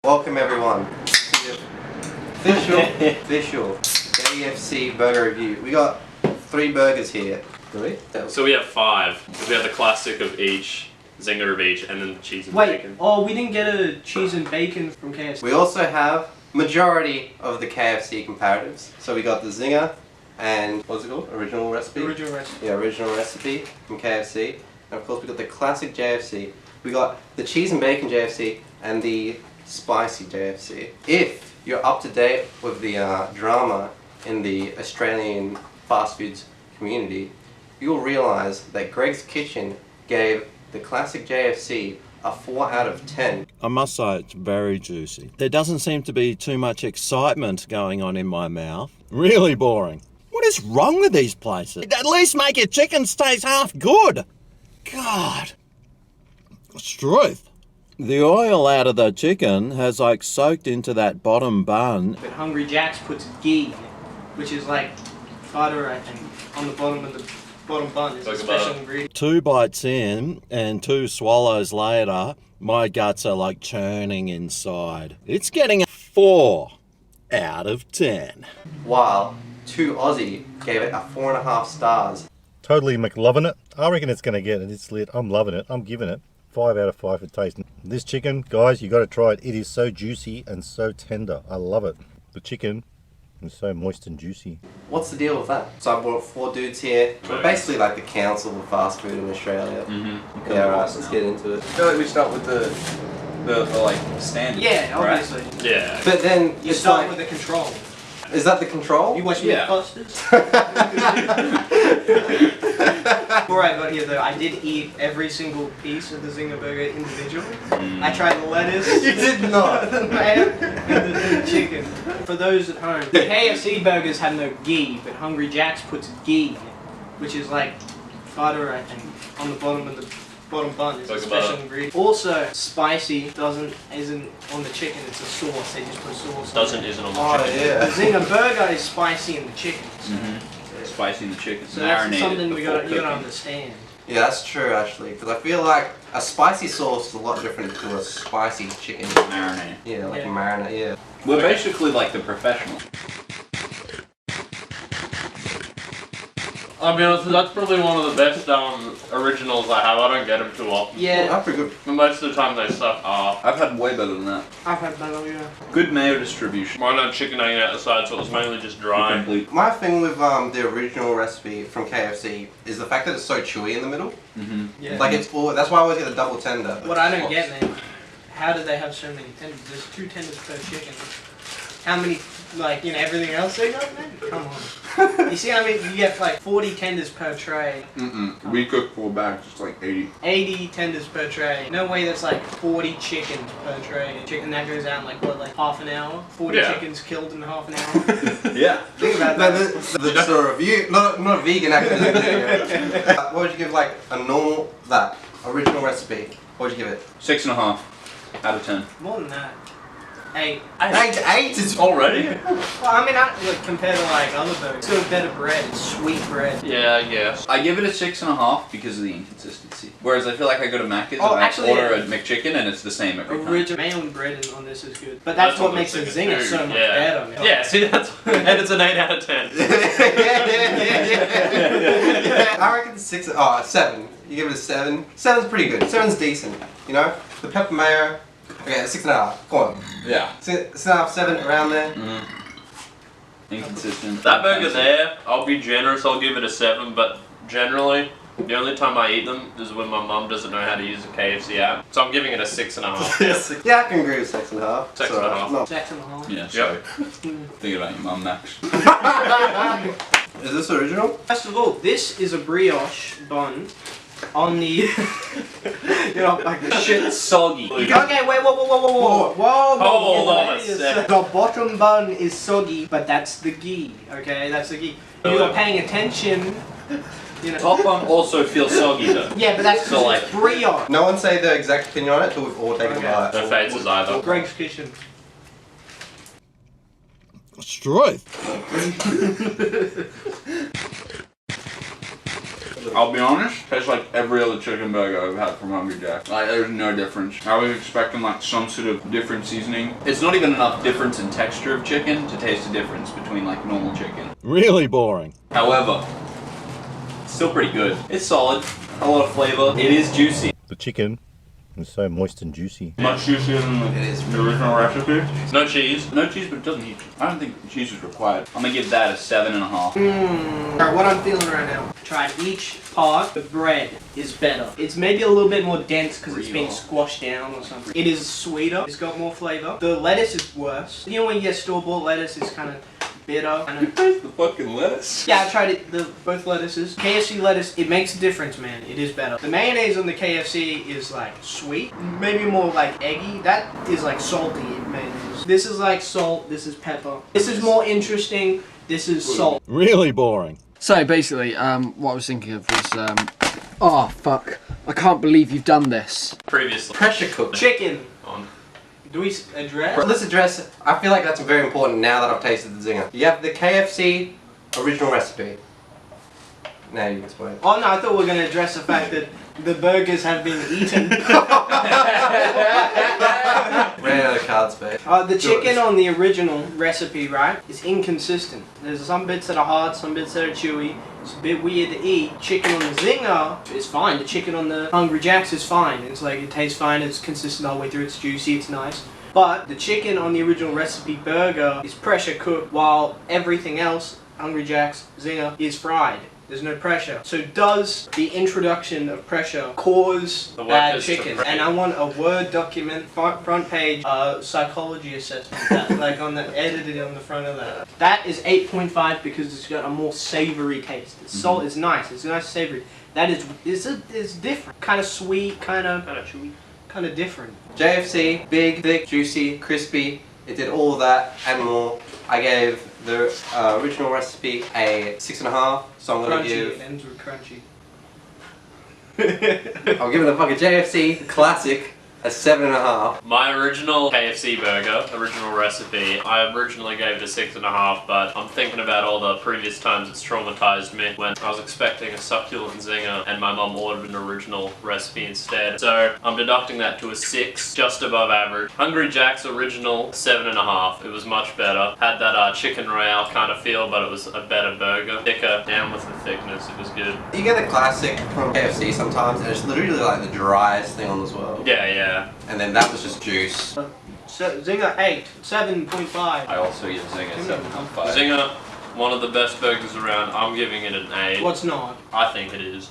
Welcome everyone to the official KFC burger review. We got 3 burgers here. So we have 5. We have the classic of each, zinger of each, and then the cheese and bacon. Oh, we didn't get a cheese and bacon from KFC. We also have majority of the KFC comparatives. So we got the zinger and what's it called? Original recipe? Original recipe. Yeah, original recipe from KFC. And of course we got the classic JFC. We got the cheese and bacon JFC and the spicy JFC. If you're up to date with the drama in the Australian fast foods community, you'll realize that Greg's Kitchen gave the classic JFC a 4 out of 10. I must say it's very juicy. There doesn't seem to be too much excitement going on in my mouth. Really boring. What is wrong with these places? At least make your chicken taste half good. God. It's truth. The oil out of the chicken has like soaked into that bottom bun. But Hungry Jack's puts ghee, which is like butter, I think, on the bottom of the bottom bun. Is a special ingredient. 2 bites in and 2 swallows later, my guts are like churning inside. It's getting a 4 out of 10. While 2 Aussie gave it a 4.5 stars. Totally McLovin' it. I reckon it's going to get it. It's lit. I'm loving it. I'm giving it 5 out of 5 for taste. This chicken, guys, you got to try it. It is so juicy and so tender. I love it. The chicken is so moist and juicy. What's the deal with that? So I brought 4 dudes here. We're basically like the council of fast food in Australia. Yeah, right, let's get into it. I feel like we start with the like standard. Yeah, obviously. Right? Yeah. But then You it's start like, with the control. is that the control? You watch Yeah. Mythbusters? Before I got here though, I did eat every single piece of the zinger burger individually. I tried the lettuce. You did not. The mayo and the chicken. For those at home, the KFC burgers have no ghee, but Hungry Jack's puts ghee, which is like butter, I think, on the bottom of the bottom bun. Is a special ingredient. Also, spicy isn't on the chicken. It's a sauce. They just put sauce. Isn't on the Oh chicken. yeah. The zinger burger is spicy in the chicken. So, Spicy in the chicken. so that's Marinated something you before gotta cooking. understand. Yeah, that's true actually. Because I feel like a spicy sauce is a lot different to a spicy chicken. Marinate. Yeah, like Yeah. marinade. Yeah. We're basically like the professionals. I'll be honest, that's probably one of the best originals I have. I don't get them too often. Oh, Yeah, that's pretty good. But most of the time they suck off. I've had way better than that. I've had that. Yeah. Good mayo distribution. Mine had chicken hanging out the side, so it was mainly just dry. Complete. My thing with the original recipe from KFC is the fact that it's so chewy in the middle. Yeah. Like it's all. That's why I always get the double tender. What I don't get, man, how do they have so many tenders? There's 2 tenders per chicken. How many, like, everything else they got, man? Come on. You see how many, you get like 40 tenders per tray. We cook 4 bags, it's like 80. 80 tenders per tray. No way that's like 40 chickens per tray. Chicken that goes out in like, what, like half an hour? 40 Yeah. chickens killed in half an hour? Yeah. Think about No, that. that's a review, not a vegan activity video. What would you give like a normal, that original recipe? What would you give it? 6.5 out of 10. More than that. 8. 8 is Already? Well, I mean, like, compared to like other burgers, it's got better bread. It's sweet bread. Yeah, I guess. I give it a 6.5 because of the inconsistency. Whereas I feel like I go to Macca's Oh, and I actually, order a McChicken and it's the same every time. Original mayo and bread on this is good. But that's what makes a zinger so much better, man. Yeah, see, that's and it's an 8 out of 10. I reckon 6. Oh, 7. You give it a 7. 7's pretty good. 7's decent. You know, the pepper mayo. Okay, 6.5. Come on. Yeah. 6.5, 7 around there. Inconsistent. That burger there, I'll be generous, I'll give it a 7, but generally, the only time I eat them is when my mum doesn't know how to use the KFC app. So I'm giving it a 6.5. Yeah, I can agree with 6.5. 6.5. Not- 6.5. Yeah, so think about your mum next. Is this original? First of all, this is a brioche bun on the, like the shit. Soggy. Okay, wait, whoa. Hold on a sec. The bottom bun is soggy, but that's the ghee, okay? That's the ghee. If you are paying attention, Top bun also feels soggy though. Yeah, but that's So, because it's brioche. No one say the exact opinion on it till we've all taken a bite. No faces either. Greg's Kitchen. It's truth. I'll be honest, tastes like every other chicken burger I've had from Hungry Jack's. Like, there's no difference. I was expecting like some sort of different seasoning. It's not even enough difference in texture of chicken to taste a difference between like normal chicken. Really boring. However, it's still pretty good. It's solid, a lot of flavor. It is juicy. The chicken is so moist and juicy. Much juicier than the original recipe. No cheese. No cheese, but it doesn't need cheese. I don't think cheese is required. I'm gonna give that a 7.5. Alright, what I'm feeling right now. Tried each part. The bread is better. It's maybe a little bit more dense because it's been squashed down or something. It is sweeter. It's got more flavor. The lettuce is worse. You know when you get store-bought lettuce, it's kind of bitter. The fucking lettuce. Yeah, I tried it, both lettuces. KFC lettuce, it makes a difference, man. It is better. The mayonnaise on the KFC is like sweet, maybe more like eggy. That is like salty mayonnaise. This is like salt, this is pepper. This is more interesting, this is salt. Really boring. So basically, what I was thinking of was, oh fuck, I can't believe you've done this. Previously. Pressure cook. Chicken. On. Do we address? Let's address, I feel like that's very important now that I've tasted the zinger. You have the KFC original recipe. Now you can explain. Oh no, I thought we were going to address the fact that the burgers have been eaten. Ran out of card space. The chicken on the original recipe, right, is inconsistent. There's some bits that are hard, some bits that are chewy. It's a bit weird to eat. Chicken on the zinger is fine. The chicken on the Hungry Jack's is fine. It's like, it tastes fine, it's consistent all the way through, it's juicy, it's nice. But the chicken on the original recipe burger is pressure cooked, while everything else, Hungry Jack's zinger, is fried. There's no pressure. So does the introduction of pressure cause The bad workers to chicken? pray. And I want a Word document, front page, psychology assessment, that, like on the edited on the front of that. That is 8.5 because it's got a more savory taste. It's salt is nice. It's nice savory. That is it's different. Kind of sweet, kind of chewy, kind of different. JFC, big, thick, juicy, crispy. It did all of that and more. I gave the original recipe a 6.5, so I'm gonna Crunchy. give. It ends with crunchy. I'm giving the fucking JFC classic a 7.5. My original KFC burger, original recipe, I originally gave it a 6.5, but I'm thinking about all the previous times it's traumatized me when I was expecting a succulent zinger and my mum ordered an original recipe instead. So I'm deducting that to a 6, just above average. Hungry Jack's original, 7.5. It was much better. Had that chicken royale kind of feel, but it was a better burger. Thicker, down with the thickness, it was good. You get the classic from KFC sometimes, and it's literally like the driest thing on this world. Yeah. And then that was just juice. So, zinger 8, 7.5. I also give Zinger 7.5. Zinger, one of the best burgers around. I'm giving it an 8. What's not? I think it is.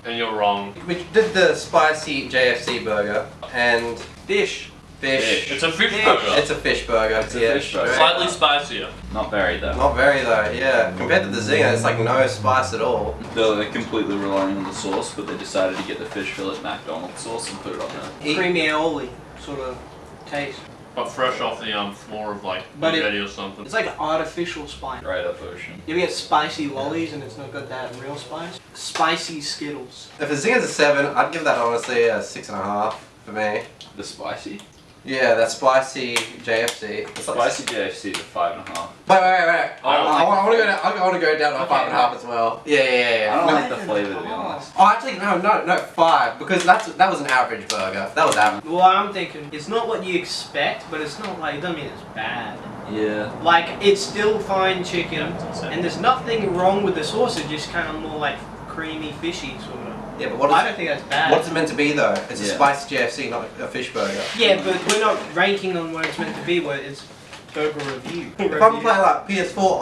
And you're wrong. We did the spicy JFC burger and Fish. fish. It's a fish Fish. burger. It's a fish burger. It's a yeah. fish burger. Slightly spicier. Not very though. Not very though, yeah. Compared to the zinger, it's like no spice at all. They're completely relying on the sauce, but they decided to get the fish fillet McDonald's sauce and put it on there. Creamy aioli sort of taste. But fresh off the floor of like But it- spaghetti or something. It's like an artificial spice. Right up ocean. You ever get spicy lollies and it's not got that real spice? Spicy Skittles. If the zinger's a 7, I'd give that honestly a 6.5 for me. The spicy? Yeah, that spicy JFC. It's like- Spicy JFC is a 5.5. Wait. I I want to go down. I want to go down to a 5.5 as well. Yeah. I don't No. like the flavor to be honest. Oh, actually, no, 5 because that was an average burger. That was average. Well, I'm thinking it's not what you expect, but it's not like, it doesn't mean it's bad. Yeah. Like, it's still fine chicken, and there's nothing wrong with the sauce, it's just kind of more like creamy, fishy sort of. Yeah, but I don't think that's bad. what's it meant to be though? It's a Yeah. spicy JFC, not a fish burger. Yeah, but we're not ranking on where it's meant to be, where it's burger review. If I'm playing like PS4,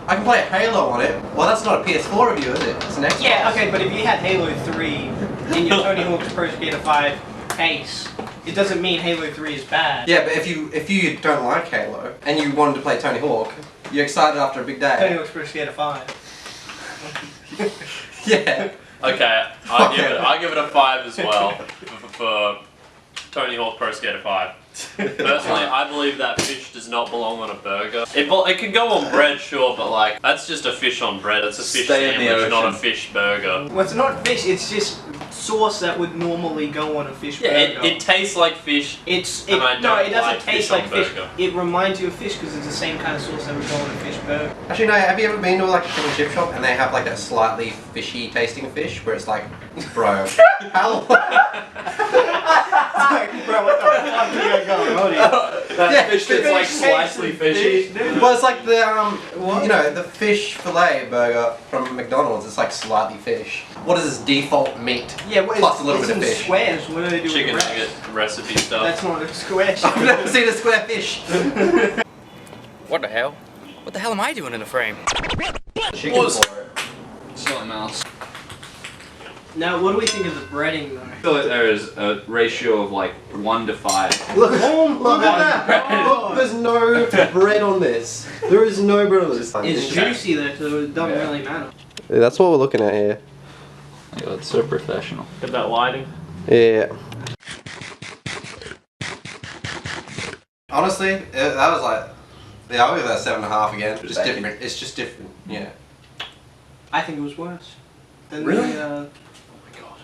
I can play Halo on it. Well, that's not a PS4 review, is it? It's an Xbox. Yeah, okay, but if you had Halo 3 in your Tony Hawk's Pro Skater 5 case, it doesn't mean Halo 3 is bad. Yeah, but if you don't like Halo and you wanted to play Tony Hawk, you're excited after a big Tony day. Hawk's Pro Skater 5. Yeah. Okay, I give it a 5 as well for Tony Hawk Pro Skater 5. Personally, I believe that fish does not belong on a burger. It can go on bread, sure, but that's just a fish on bread. It's a fish Stay in the sandwich, not a ocean. fish burger. Well, it's not fish, it's just sauce that would normally go on a fish Yeah, burger. it tastes like fish. No, I don't it doesn't like taste fish on like fish. burger. It reminds you of fish because it's the same kind of sauce that would go on a fish burger. Actually, no. Have you ever been to like a fish and chip shop and they have like a slightly fishy tasting fish where it's like, bro, how? Bro, what the fuck are you going on here? That fish that's like Fish slightly fishy. Well, it's like the you know, the fish fillet burger from McDonald's. It's like slightly fish. What is this default meat? Yeah, what is Plus a little it's bit of in fish. squares. What do they do Chicken with the nugget rest? recipe stuff. That's not a square. I've never seen a square fish. What the hell? What the hell am I doing in the frame? Chicken Was- for it. Something else. Now, what do we think of the breading though? I feel like there is a ratio of like 1 to 5. Look at that! Look, there's no bread on this. There is no bread on this. It's juicy though, so it doesn't Yeah. really matter. Yeah, that's what we're looking at here. Oh, it's so professional. Get that lighting. Yeah. Honestly, that was like, yeah, I'll give that 7.5 again. Just different. It's just different. Yeah. I think it was worse. Than Really? The,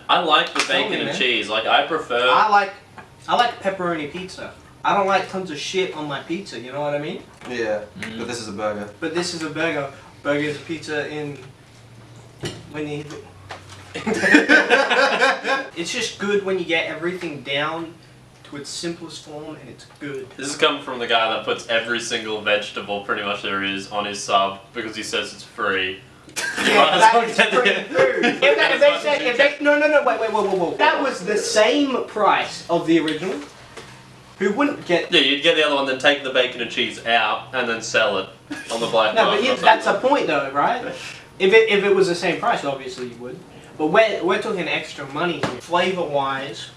I like the Tell bacon me, and man. cheese. Like I prefer. I like pepperoni pizza. I don't like tons of shit on my pizza. You know what I mean? Yeah. But this is a burger. But this is a burger. Burger is a pizza in when you. It's just good when you get everything down to its simplest form, and it's good. This is coming from the guy that puts every single vegetable pretty much there is on his sub because he says it's free. Yeah, that is free food. Wait. That was the same price of the original. Who wouldn't get? Yeah, you'd get the other one, then take the bacon and cheese out, and then sell it on the black No, market. but or that's a something. point though, right? If it was the same price, obviously you would. But we're talking extra money here. Flavor wise,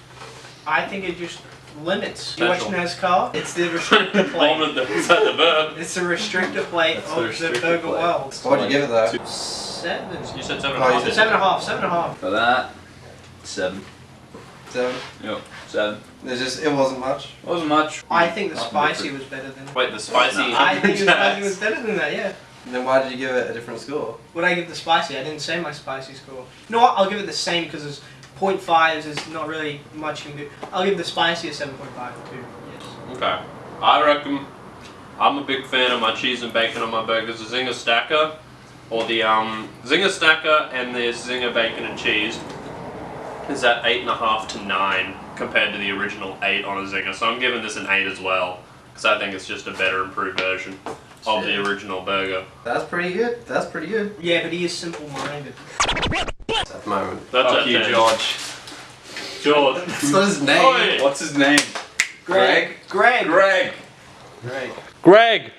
I think it just limits. You Special. watching NASCAR? It's the restrictor Moment plate. that was at the verb. It's the restrictor plate That's the of the restrictor burger plate. world. What'd you give it though? 7. You said 7.5. Oh, you said 7.5. For that, 7. 7. Yep, 7. It wasn't much. Wasn't much. I think the Nothing spicy different. was better than. Wait, the spicy. I think the spicy Jacks. was better than that. Yeah. Then why did you give it a different score? Would I give the spicy? I didn't say my spicy score. You know what? I'll give it the same because it's 0.5s is not really much you can do. I'll give the spicy a 7.5 too. Yes. Okay. I reckon I'm a big fan of my cheese and bacon on my burgers. The Zinger Stacker, or the Zinger Stacker and the Zinger Bacon and Cheese is at 8.5 to 9 compared to the original 8 on a Zinger. So I'm giving this an 8 as well because I think it's just a better improved version of the original burger. That's pretty good. That's pretty good. Yeah, but he is simple-minded. At the moment. That's Fuck at you, 10. George. George. That's not his name. Oi. What's his name? Greg. Greg. Greg. Greg. Greg. Greg.